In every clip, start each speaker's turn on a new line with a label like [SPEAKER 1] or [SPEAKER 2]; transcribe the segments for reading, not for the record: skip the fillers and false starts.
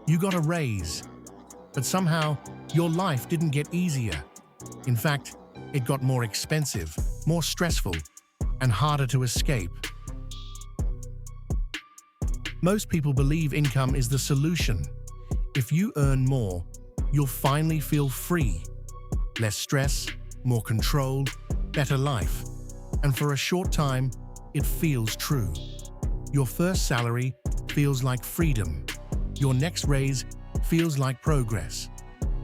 [SPEAKER 1] You got a raise, but somehow your life didn't get easier. In fact, it got more expensive, more stressful, and harder to escape. Most people believe income is the solution. If you earn more, you'll finally feel free. Less stress, more control, better life. And for a short time, it feels true. Your first salary feels like freedom. Your next raise feels like progress.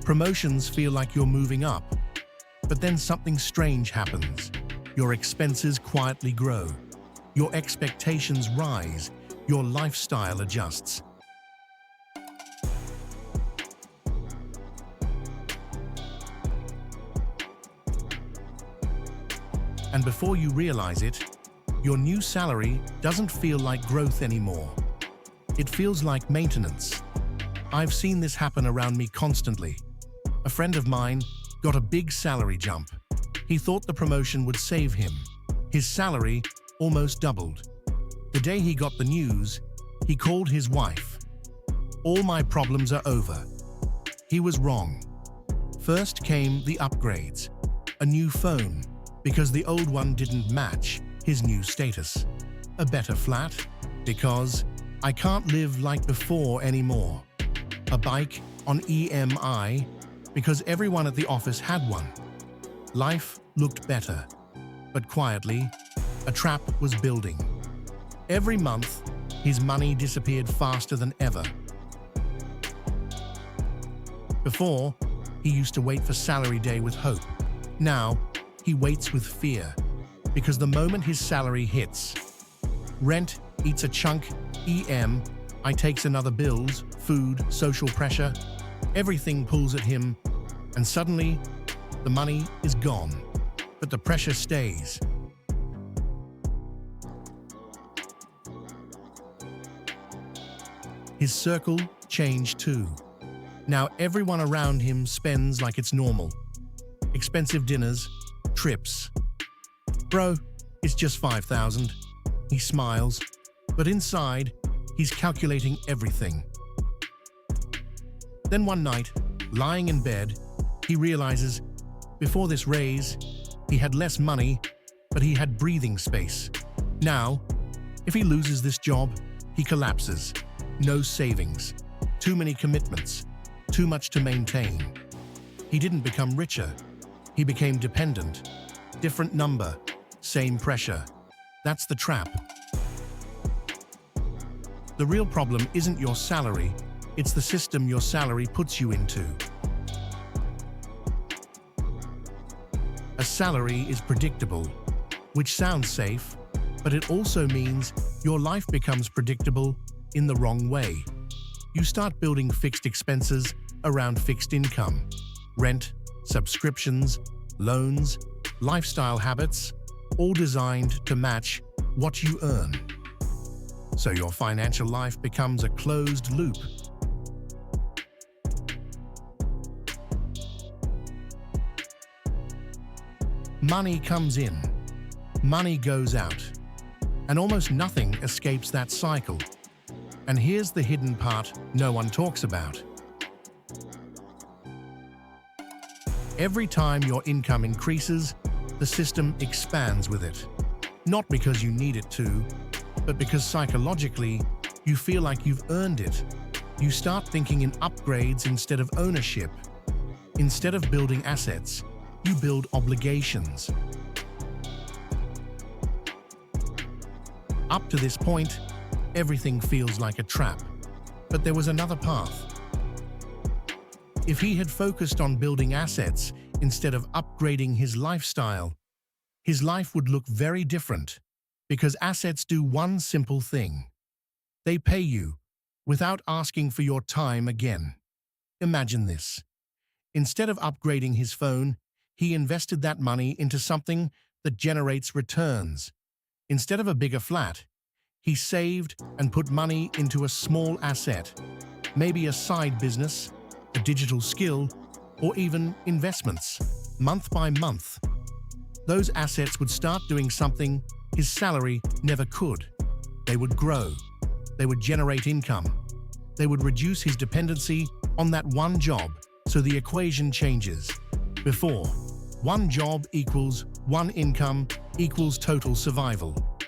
[SPEAKER 1] Promotions feel like you're moving up. But then something strange happens. Your expenses quietly grow. Your expectations rise. Your lifestyle adjusts. And before you realize it, your new salary doesn't feel like growth anymore. It feels like maintenance. I've seen this happen around me constantly. A friend of mine got a big salary jump. He thought the promotion would save him. His salary almost doubled. The day he got the news, he called his wife. "All my problems are over." He was wrong. First came the upgrades. A new phone, because the old one didn't match his new status. A better flat, because I can't live like before anymore. A bike on EMI, because everyone at the office had one. Life looked better, but quietly, a trap was building. Every month, his money disappeared faster than ever. Before, he used to wait for salary day with hope. Now, he waits with fear, because the moment his salary hits, rent eats a chunk, EMI takes another bills, food, social pressure, everything pulls at him, and suddenly, the money is gone, but the pressure stays. His circle changed too. Now everyone around him spends like it's normal. Expensive dinners, trips. "Bro, it's just 5,000. He smiles, but inside, he's calculating everything. Then one night, lying in bed, he realizes, before this raise, he had less money, but he had breathing space. Now, if he loses this job, he collapses. No savings, too many commitments, too much to maintain. He didn't become richer. He became dependent. Different number, same pressure. That's the trap. The real problem isn't your salary, it's the system your salary puts you into. A salary is predictable, which sounds safe, but it also means your life becomes predictable in the wrong way. You start building fixed expenses around fixed income, rent, subscriptions, loans, lifestyle habits, all designed to match what you earn. So your financial life becomes a closed loop. Money comes in, money goes out, and almost nothing escapes that cycle. And here's the hidden part no one talks about. Every time your income increases, the system expands with it. Not because you need it to, but because psychologically, you feel like you've earned it. You start thinking in upgrades instead of ownership. Instead of building assets, you build obligations. Up to this point, everything feels like a trap. But there was another path. If he had focused on building assets instead of upgrading his lifestyle, his life would look very different, because assets do one simple thing. They pay you without asking for your time again. Imagine this. Instead of upgrading his phone, he invested that money into something that generates returns. Instead of a bigger flat, he saved and put money into a small asset, maybe a side business, a digital skill, or even investments, month by month. Those assets would start doing something his salary never could. They would grow. They would generate income. they would reduce his dependency on that one job, so the equation changes. Before, one job equals one income equals total survival.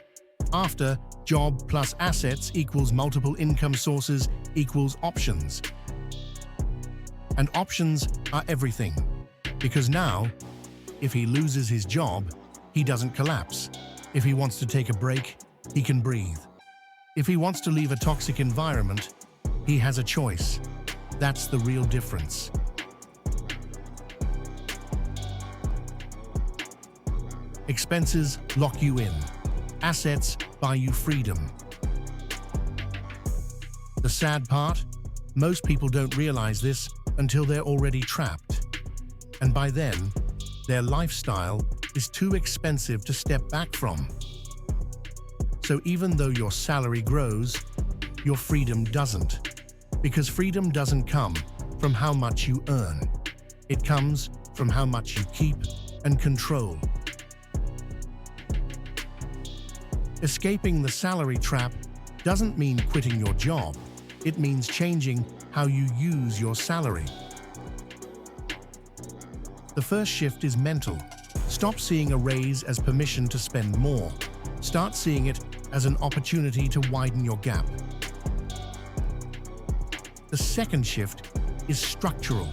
[SPEAKER 1] After, job plus assets equals multiple income sources equals options. And options are everything. Because now, if he loses his job, he doesn't collapse. If he wants to take a break, he can breathe. If he wants to leave a toxic environment, he has a choice. That's the real difference. Expenses lock you in. Assets buy you freedom. The sad part? Most people don't realize this until they're already trapped. And by then, their lifestyle is too expensive to step back from. So even though your salary grows, your freedom doesn't. Because freedom doesn't come from how much you earn. It comes from how much you keep and control. Escaping the salary trap doesn't mean quitting your job. It means changing how you use your salary. The first shift is mental. Stop seeing a raise as permission to spend more. Start seeing it as an opportunity to widen your gap. The second shift is structural.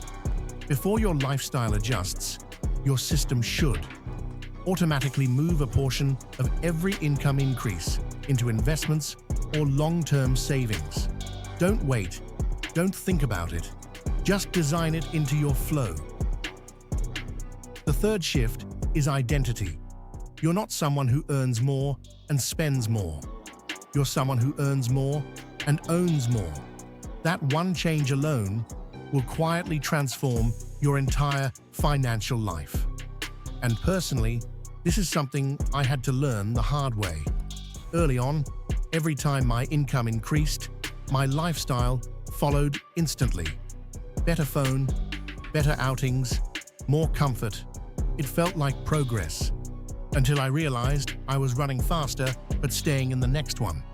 [SPEAKER 1] Before your lifestyle adjusts, your system should automatically move a portion of every income increase into investments or long-term savings. Don't wait. Don't think about it. Just design it into your flow. The third shift is identity. You're not someone who earns more and spends more. You're someone who earns more and owns more. That one change alone will quietly transform your entire financial life. And personally, this is something I had to learn the hard way. Early on, every time my income increased, my lifestyle followed instantly. Better phone, better outings, more comfort. It felt like progress, until I realized I was running faster but staying in the next one.